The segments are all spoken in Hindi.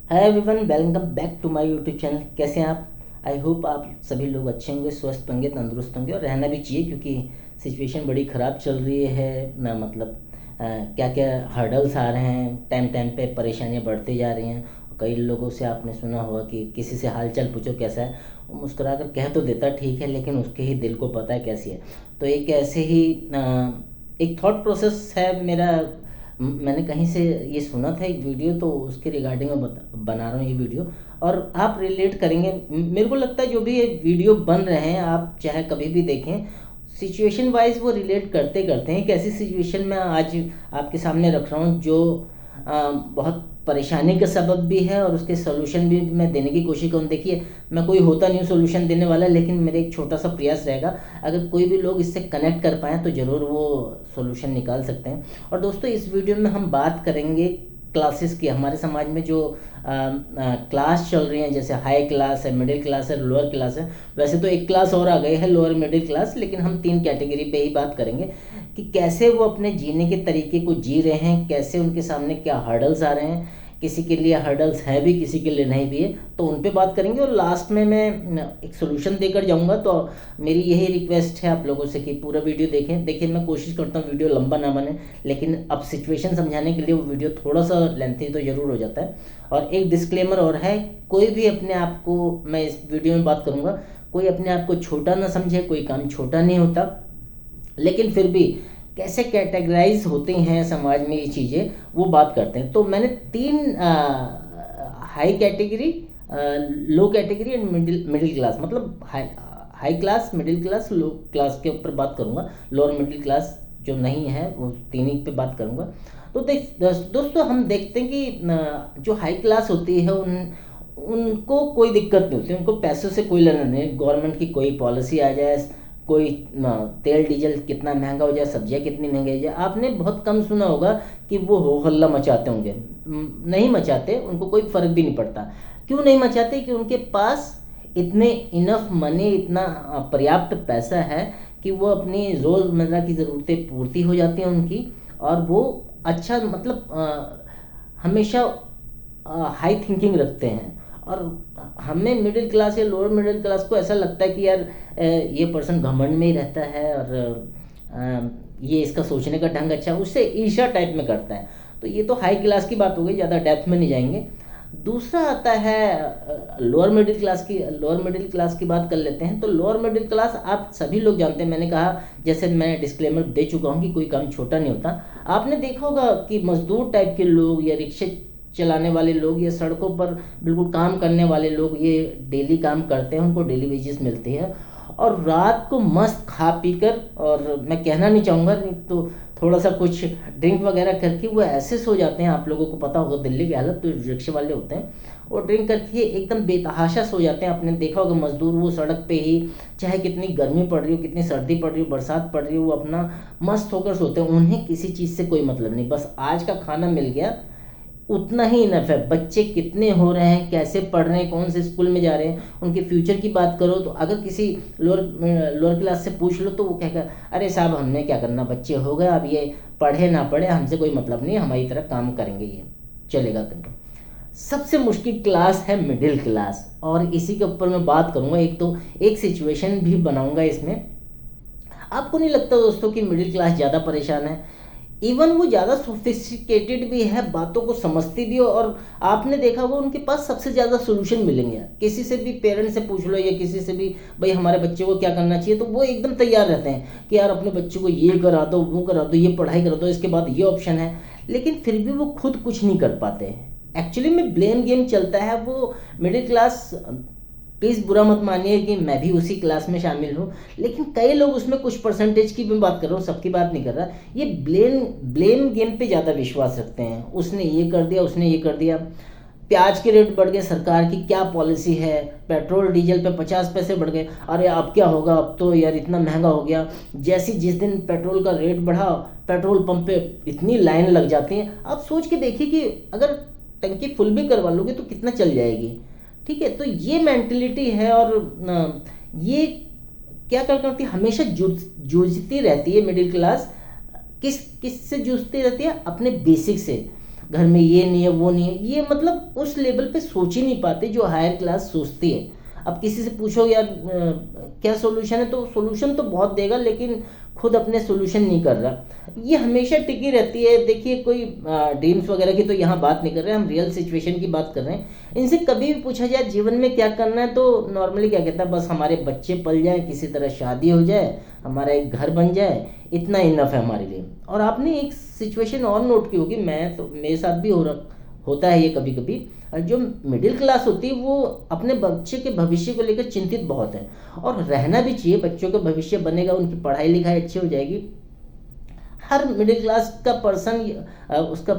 Hi everyone, welcome back to my YouTube channel. कैसे हैं आप? आई होप आप सभी लोग अच्छे होंगे, स्वस्थ होंगे, तंदुरुस्त होंगे और रहना भी चाहिए, क्योंकि सिचुएशन बड़ी ख़राब चल रही है ना। मतलब क्या क्या हर्डल्स आ रहे हैं, टाइम टाइम पे परेशानियां बढ़ती जा रही हैं। कई लोगों से आपने सुना होगा कि किसी से हाल चाल पूछो कैसा है, वो मुस्कुरा कर कह तो देता ठीक है, लेकिन उसके ही दिल को पता है कैसी है। तो एक ऐसे ही एक थॉट प्रोसेस है मेरा। मैंने कहीं से ये सुना था एक वीडियो, तो उसके रिगार्डिंग मैं बना रहा हूँ ये वीडियो, और आप रिलेट करेंगे। मेरे को लगता है जो भी ये वीडियो बन रहे हैं, आप चाहे कभी भी देखें, सिचुएशन वाइज वो रिलेट करते करते हैं। एक ऐसी सिचुएशन में आज आपके सामने रख रहा हूँ जो बहुत परेशानी का सबब भी है, और उसके सोल्यूशन भी मैं देने की कोशिश करूँ। देखिए, मैं कोई होता नहीं हूँ सोल्यूशन देने वाला, लेकिन मेरे एक छोटा सा प्रयास रहेगा। अगर कोई भी लोग इससे कनेक्ट कर पाएँ तो ज़रूर वो सोल्यूशन निकाल सकते हैं। और दोस्तों, इस वीडियो में हम बात करेंगे क्लासेस की। हमारे समाज में जो क्लास चल रही हैं, जैसे हाई क्लास है, मिडिल क्लास है, लोअर क्लास है। वैसे तो एक क्लास और आ गई है, लोअर मिडिल क्लास, लेकिन हम तीन कैटेगरी पे ही बात करेंगे कि कैसे वो अपने जीने के तरीके को जी रहे हैं, कैसे उनके सामने क्या हर्डल्स आ रहे हैं। किसी के लिए हर्डल्स हैं भी, किसी के लिए नहीं भी है, तो उन पे बात करेंगे। और लास्ट में मैं एक सोल्यूशन देकर जाऊंगा। तो मेरी यही रिक्वेस्ट है आप लोगों से कि पूरा वीडियो देखें। देखिए, मैं कोशिश करता हूँ वीडियो लंबा ना बने, लेकिन अब सिचुएशन समझाने के लिए वो वीडियो थोड़ा सा लेंथी तो ज़रूर हो जाता है। और एक डिस्क्लेमर और है, कोई भी अपने आप को, मैं इस वीडियो में बात करूँगा, कोई अपने आप को छोटा ना समझे। कोई काम छोटा नहीं होता, लेकिन फिर भी कैसे कैटेगराइज होते हैं समाज में ये चीज़ें, वो बात करते हैं। तो मैंने तीन high category, low category and middle middle class, मतलब हाई क्लास, मिडिल क्लास, लो क्लास के ऊपर बात करूँगा। लोअर मिडिल क्लास जो नहीं है वो तीन ही पे बात करूँगा। तो दोस्तों, हम देखते हैं कि जो हाई क्लास होती है उनको कोई दिक्कत नहीं होती, उनको पैसों से कोई लेना नहीं। गवर्नमेंट की कोई पॉलिसी आ जाए, कोई तेल डीजल कितना महंगा हो जाए, सब्जियां कितनी महंगी हो जाए, आपने बहुत कम सुना होगा कि वो हो हल्ला मचाते होंगे। नहीं मचाते, उनको कोई फर्क भी नहीं पड़ता। क्यों नहीं मचाते? कि उनके पास इतने इनफ मनी, इतना पर्याप्त पैसा है कि वो अपनी रोज़मर्रा की ज़रूरतें पूर्ति हो जाती हैं उनकी। और वो अच्छा, मतलब हमेशा हाई थिंकिंग रखते हैं। और हमें मिडिल क्लास या लोअर मिडिल क्लास को ऐसा लगता है कि यार ये पर्सन घमंड में ही रहता है, और ये इसका सोचने का ढंग अच्छा है, उससे ईर्ष्या टाइप में करता है। तो ये तो हाई क्लास की बात हो गई, ज़्यादा डेप्थ में नहीं जाएंगे। दूसरा आता है लोअर मिडिल क्लास की। लोअर मिडिल क्लास की बात कर लेते हैं। तो लोअर मिडिल क्लास आप सभी लोग जानते हैं, मैंने कहा, जैसे मैं डिस्क्लेमर दे चुका हूँ कि कोई काम छोटा नहीं होता। आपने देखा होगा कि मजदूर टाइप के लोग, या रिक्शे चलाने वाले लोग, या सड़कों पर बिल्कुल काम करने वाले लोग, ये डेली काम करते हैं, उनको डेली वेजेस मिलती है। और रात को मस्त खा पी कर, और मैं कहना नहीं चाहूँगा, नहीं तो थोड़ा सा कुछ ड्रिंक वगैरह करके वो ऐसे सो जाते हैं। आप लोगों को पता होगा दिल्ली की हालत, तो रिक्शे वाले होते हैं, और ड्रिंक करके एकदम बेतहाशा सो जाते हैं। आपने देखा होगा मजदूर वो सड़क पे ही, चाहे कितनी गर्मी पड़ रही हो, कितनी सर्दी पड़ रही हो, बरसात पड़ रही हो, वो अपना मस्त होकर सोते हैं। उन्हें किसी चीज़ से कोई मतलब नहीं, बस आज का खाना मिल गया, उतना ही इनफ है। बच्चे कितने हो रहे हैं, कैसे पढ़ रहे हैं, कौन से स्कूल में जा रहे हैं, उनके फ्यूचर की बात करो तो अगर किसी लोअर क्लास से पूछ लो तो वो कहेगा, अरे साहब हमने क्या करना, बच्चे हो गए, अब ये पढ़े ना पढ़े हमसे कोई मतलब नहीं, हमारी तरह काम करेंगे, ये चलेगा करके। सबसे मुश्किल क्लास है मिडिल क्लास, और इसी के ऊपर मैं बात करूंगा। एक सिचुएशन भी बनाऊंगा इसमें। आपको नहीं लगता दोस्तों कि मिडिल क्लास ज़्यादा परेशान है? इवन वो ज़्यादा सोफिस्टिकेटेड भी है, बातों को समझती भी हो, और आपने देखा होगा उनके पास सबसे ज़्यादा सोल्यूशन मिलेंगे। किसी से भी पेरेंट्स से पूछ लो, या किसी से भी, भाई हमारे बच्चे को क्या करना चाहिए, तो वो एकदम तैयार रहते हैं कि यार अपने बच्चे को ये करा दो, वो करा दो, ये पढ़ाई करा दो, इसके बाद ये ऑप्शन है। लेकिन फिर भी वो खुद कुछ नहीं कर पाते हैं। एक्चुअली में ब्लेम गेम चलता है। वो मिडिल क्लास, प्लीज़ बुरा मत मानिए कि मैं भी उसी क्लास में शामिल हूँ, लेकिन कई लोग उसमें, कुछ परसेंटेज की मैं बात कर रहा हूँ, सबकी बात नहीं कर रहा, ये ब्लेम गेम पे ज़्यादा विश्वास रखते हैं। उसने ये कर दिया, उसने ये कर दिया। प्याज के रेट बढ़ गए, सरकार की क्या पॉलिसी है, पेट्रोल डीजल पे 50 पैसे बढ़ गए, अरे अब क्या होगा, अब तो यार इतना महंगा हो गया। जिस दिन पेट्रोल का रेट बढ़ा, पेट्रोल पंप पे इतनी लाइन लग जाती है। आप सोच के देखिए कि अगर टंकी फुल भी करवा लोगे तो कितना चल जाएगी। ठीक है, तो ये मेंटेलिटी है। और ये क्या करती है, हमेशा जूझती रहती है मिडिल क्लास। किस किस से जूझती रहती है? अपने बेसिक से। घर में ये नहीं है वो नहीं है, ये मतलब उस लेवल पे सोच ही नहीं पाते जो हायर क्लास सोचती है। अब किसी से पूछो यार क्या सोल्यूशन है, तो सोल्यूशन तो बहुत देगा लेकिन खुद अपने सोल्यूशन नहीं कर रहा। ये हमेशा टिकी रहती है। देखिए कोई ड्रीम्स वगैरह की तो यहाँ बात नहीं कर रहे हैं, हम रियल सिचुएशन की बात कर रहे हैं। इनसे कभी भी पूछा जाए जीवन में क्या करना है तो नॉर्मली क्या कहता है, बस हमारे बच्चे पल जाएं, किसी तरह शादी हो जाए, हमारा एक घर बन जाए, इतना इनफ है हमारे लिए। और आपने एक सिचुएशन और नोट की होगी, मैं तो मेरे साथ भी होता है ये कभी कभी। जो मिडिल क्लास होती है वो अपने बच्चे के भविष्य को लेकर चिंतित बहुत है, और रहना भी चाहिए। बच्चों का भविष्य बनेगा, उनकी पढ़ाई लिखाई अच्छी हो जाएगी। हर मिडिल क्लास का पर्सन, उसका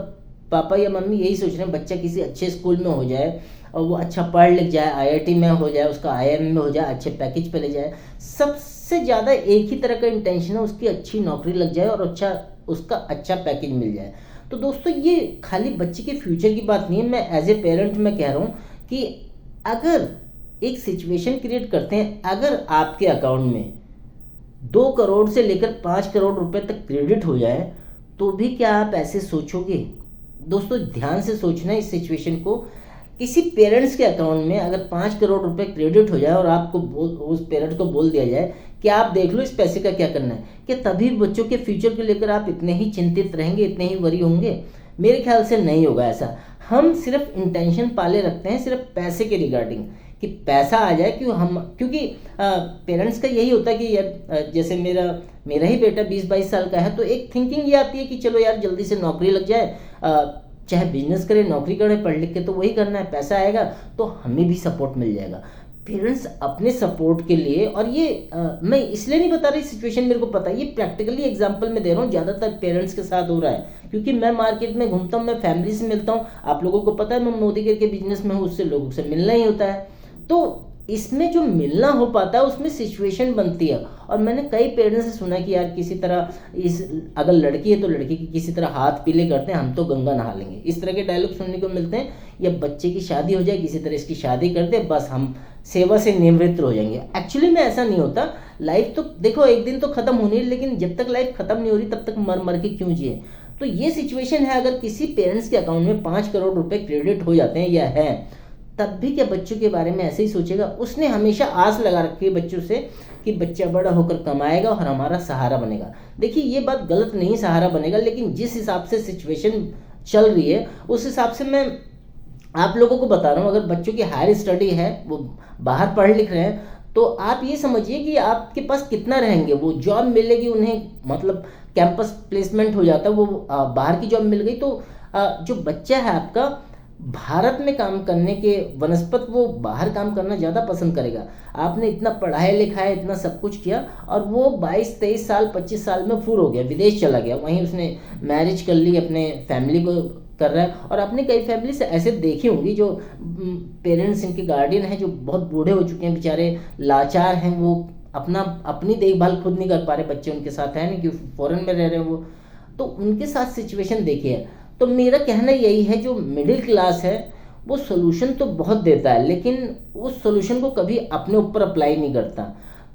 पापा या मम्मी यही सोच रहे हैं बच्चा किसी अच्छे स्कूल में हो जाए और वो अच्छा पढ़ लिख जाए, आईआईटी में हो जाए, उसका आईआईएम में हो जाए, अच्छे पैकेज पे ले जाए। सबसे ज़्यादा एक ही तरह का इंटेंशन है, उसकी अच्छी नौकरी लग जाए और उसका अच्छा पैकेज मिल जाए। तो दोस्तों ये खाली बच्चे के फ्यूचर की बात नहीं है, मैं एज ए पेरेंट मैं कह रहा हूँ कि अगर एक सिचुएशन क्रिएट करते हैं, अगर आपके अकाउंट में 2 करोड़ से लेकर 5 करोड़ रुपए तक क्रेडिट हो जाए तो भी क्या आप ऐसे सोचोगे? दोस्तों ध्यान से सोचना इस सिचुएशन को। किसी पेरेंट्स के अकाउंट में अगर 5 करोड़ रुपए क्रेडिट हो जाए और आपको उस पेरेंट को बोल दिया जाए कि आप देख लो इस पैसे का क्या करना है, क्या तभी बच्चों के फ्यूचर को लेकर आप इतने ही चिंतित रहेंगे, इतने ही वरी होंगे? मेरे ख्याल से नहीं होगा ऐसा। हम सिर्फ इंटेंशन पाले रखते हैं सिर्फ पैसे के रिगार्डिंग, कि पैसा आ जाए। क्योंकि पेरेंट्स का यही होता है कि यार जैसे मेरा ही बेटा 20-22 साल का है, तो एक थिंकिंग ये आती है कि चलो यार जल्दी से नौकरी लग जाए, चाहे बिजनेस करे, नौकरी करे, पढ़ लिख के तो वही करना है, पैसा आएगा तो हमें भी सपोर्ट मिल जाएगा। पेरेंट्स अपने सपोर्ट के लिए, और ये मैं इसलिए नहीं बता रही सिचुएशन मेरे को पता है, ये प्रैक्टिकली एग्जांपल मैं दे रहा हूँ, ज़्यादातर पेरेंट्स के साथ हो रहा है। क्योंकि मैं मार्केट में घूमता हूँ, मैं फैमिली से मिलता हूँ, आप लोगों को पता है मैं मोदी के बिजनेस में हूँ, उससे लोगों से मिलना ही होता है। तो इसमें जो मिलना हो पाता है उसमें सिचुएशन बनती है। और मैंने कई पेरेंट्स से सुना कि यार किसी तरह अगर लड़की है तो लड़की की किसी तरह हाथ पीले करते हैं, हम तो गंगा नहा लेंगे, इस तरह के डायलॉग सुनने को मिलते हैं। या बच्चे की शादी हो जाए, किसी तरह इसकी शादी कर दे, बस हम सेवा से निवृत्त हो जाएंगे। एक्चुअली में ऐसा नहीं होता। लाइफ तो देखो एक दिन तो खत्म होनी है, लेकिन जब तक लाइफ खत्म नहीं हो रही तब तक मर मर के क्यों जिए। तो ये सिचुएशन है, अगर किसी पेरेंट्स के अकाउंट में 5 करोड़ रुपए क्रेडिट हो जाते हैं या है, तब भी क्या बच्चों के बारे में ऐसे ही सोचेगा? उसने हमेशा आस लगा रखी है बच्चों से कि बच्चा बड़ा होकर कमाएगा और हमारा सहारा बनेगा। देखिए ये बात गलत नहीं, सहारा बनेगा, लेकिन जिस हिसाब से सिचुएशन चल रही है उस हिसाब से मैं आप लोगों को बता रहा हूँ। अगर बच्चों की हायर स्टडी है, वो बाहर पढ़ लिख रहे हैं, तो आप ये समझिए कि आपके पास कितना रहेंगे, वो जॉब मिलेगी उन्हें, मतलब कैंपस प्लेसमेंट हो जाता है, वो बाहर की जॉब मिल गई, तो जो बच्चा है आपका भारत में काम करने के वनस्पत वो बाहर काम करना ज़्यादा पसंद करेगा। आपने इतना पढ़ाया लिखाया, इतना सब कुछ किया, और वो 22-23 साल 25 साल में फूर हो गया, विदेश चला गया, वहीं उसने मैरिज कर ली, अपने फैमिली को कर रहा है। और आपने कई फैमिली से ऐसे देखी होंगी जो पेरेंट्स, इनके गार्डियन हैं, जो बहुत बूढ़े हो चुके हैं, बेचारे लाचार हैं, वो अपनी देखभाल खुद नहीं कर पा रहे, बच्चे उनके साथ है नहीं, क्योंकि फॉरेन में रह रहे हैं वो, तो उनके साथ सिचुएशन देखिए। तो मेरा कहना यही है, जो मिडिल क्लास है वो सोल्यूशन तो बहुत देता है, लेकिन उस सोल्यूशन को कभी अपने ऊपर अप्लाई नहीं करता।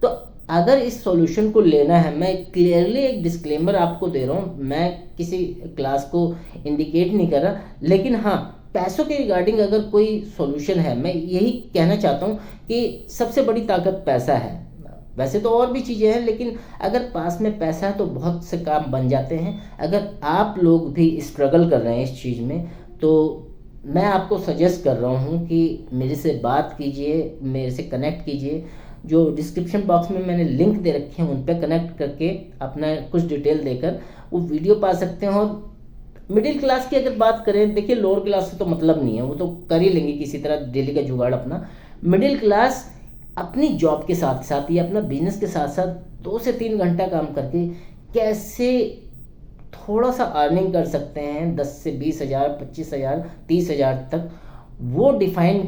तो अगर इस सॉल्यूशन को लेना है, मैं क्लियरली एक डिस्क्लेमर आपको दे रहा हूँ, मैं किसी क्लास को इंडिकेट नहीं कर रहा, लेकिन हाँ पैसों के रिगार्डिंग अगर कोई सॉल्यूशन है, मैं यही कहना चाहता हूँ कि सबसे बड़ी ताकत पैसा है। वैसे तो और भी चीज़ें हैं, लेकिन अगर पास में पैसा है तो बहुत से काम बन जाते हैं। अगर आप लोग भी स्ट्रगल कर रहे हैं इस चीज़ में, तो मैं आपको सजेस्ट कर रहा हूँ कि मेरे से बात कीजिए, मेरे से कनेक्ट कीजिए। जो डिस्क्रिप्शन बॉक्स में मैंने लिंक दे रखे हैं उन पर कनेक्ट करके अपना कुछ डिटेल देकर वो वीडियो पा सकते हैं। और मिडिल क्लास की अगर बात करें, देखिए लोअर क्लास से तो मतलब नहीं है, वो तो कर ही लेंगे किसी तरह डेली का जुगाड़ अपना। मिडिल क्लास अपनी जॉब के साथ साथ या अपना बिजनेस के साथ साथ 2 से 3 घंटा काम करके कैसे थोड़ा सा अर्निंग कर सकते हैं, 10 से 20 हज़ार, 25 हज़ार, 30 हज़ार तक, वो डिफाइन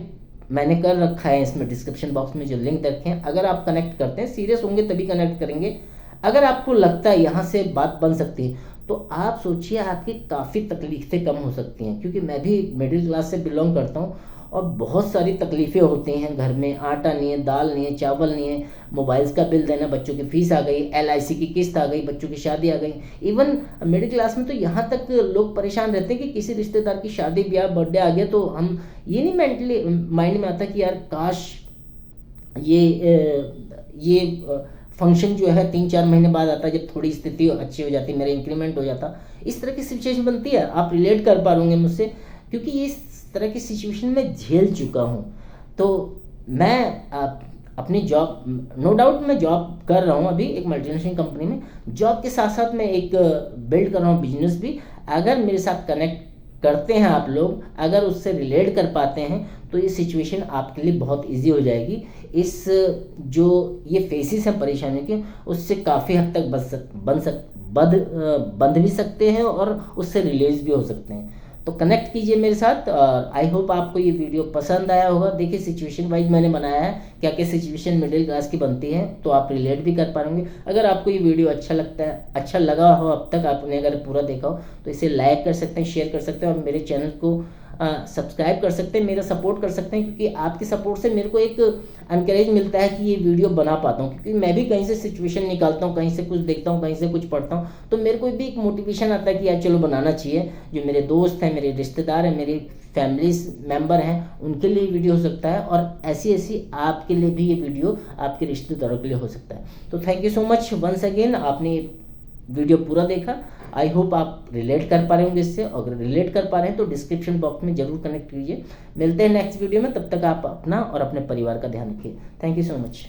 मैंने कर रखा है इसमें डिस्क्रिप्शन बॉक्स में जो लिंक रखे हैं। अगर आप कनेक्ट करते हैं, सीरियस होंगे तभी कनेक्ट करेंगे। अगर आपको लगता है यहाँ से बात बन सकती है, तो आप सोचिए आपकी काफ़ी तकलीफें कम हो सकती हैं। क्योंकि मैं भी मिडिल क्लास से बिलोंग करता हूँ, और बहुत सारी तकलीफ़ें होती हैं घर में, आटा नहीं है, दाल नहीं है, चावल नहीं है, मोबाइल्स का बिल देना, बच्चों की फ़ीस आ गई, LIC की किस्त आ गई, बच्चों की शादी आ गई। इवन मिडिल क्लास में तो यहाँ तक लोग परेशान रहते हैं कि किसी रिश्तेदार की शादी ब्याह बर्थडे आ गया तो हम ये नहीं मेंटली माइंड में आता कि यार काश ये फंक्शन जो है 3-4 महीने बाद आता, जब थोड़ी स्थिति अच्छी हो जाती, मेरा इंक्रीमेंट हो जाता। इस तरह की सिचुएशन बनती है, आप रिलेट कर पा रहे मुझसे, क्योंकि ये इस तरह की सिचुएशन में झेल चुका हूँ। तो मैं अपनी जॉब, नो डाउट मैं जॉब कर रहा हूँ अभी एक मल्टीनेशनल कंपनी में, जॉब के साथ साथ मैं एक बिल्ड कर रहा हूँ बिजनेस भी। अगर मेरे साथ कनेक्ट करते हैं आप लोग, अगर उससे रिलेट कर पाते हैं तो ये सिचुएशन आपके लिए बहुत इजी हो जाएगी। इस जो ये फेसिस हैं परेशानी के, उससे काफ़ी हद तक बंध भी सकते हैं और उससे रिलीज भी हो सकते हैं। तो कनेक्ट कीजिए मेरे साथ और आई होप आपको ये वीडियो पसंद आया होगा। देखिए सिचुएशन वाइज मैंने बनाया है, क्या क्या सिचुएशन मिडिल क्लास की बनती है, तो आप रिलेट भी कर पाएंगे। अगर आपको ये वीडियो अच्छा लगता है, अच्छा लगा हो, अब तक आपने अगर पूरा देखा हो तो इसे लाइक कर सकते हैं, शेयर कर सकते हैं और मेरे चैनल को सब्सक्राइब कर सकते हैं, मेरा सपोर्ट कर सकते हैं, क्योंकि आपके सपोर्ट से मेरे को एक एनकरेज मिलता है कि ये वीडियो बना पाता हूँ। क्योंकि मैं भी कहीं से सिचुएशन निकालता हूँ, कहीं से कुछ देखता हूँ, कहीं से कुछ पढ़ता हूँ, तो मेरे को भी एक मोटिवेशन आता है कि यार चलो बनाना चाहिए। जो मेरे दोस्त हैं, मेरे रिश्तेदार हैं, मेरी फैमिली मेम्बर हैं, उनके लिए वीडियो हो सकता है और ऐसी ऐसी आपके लिए भी ये वीडियो आपके रिश्तेदारों के लिए हो सकता है। तो thank you so much once again, आपने वीडियो पूरा देखा। आई होप आप रिलेट कर पा रहे होंगे इससे, अगर रिलेट कर पा रहे हैं तो डिस्क्रिप्शन बॉक्स में जरूर कनेक्ट कीजिए। मिलते हैं नेक्स्ट वीडियो में, तब तक आप अपना और अपने परिवार का ध्यान रखिए। Thank you so much.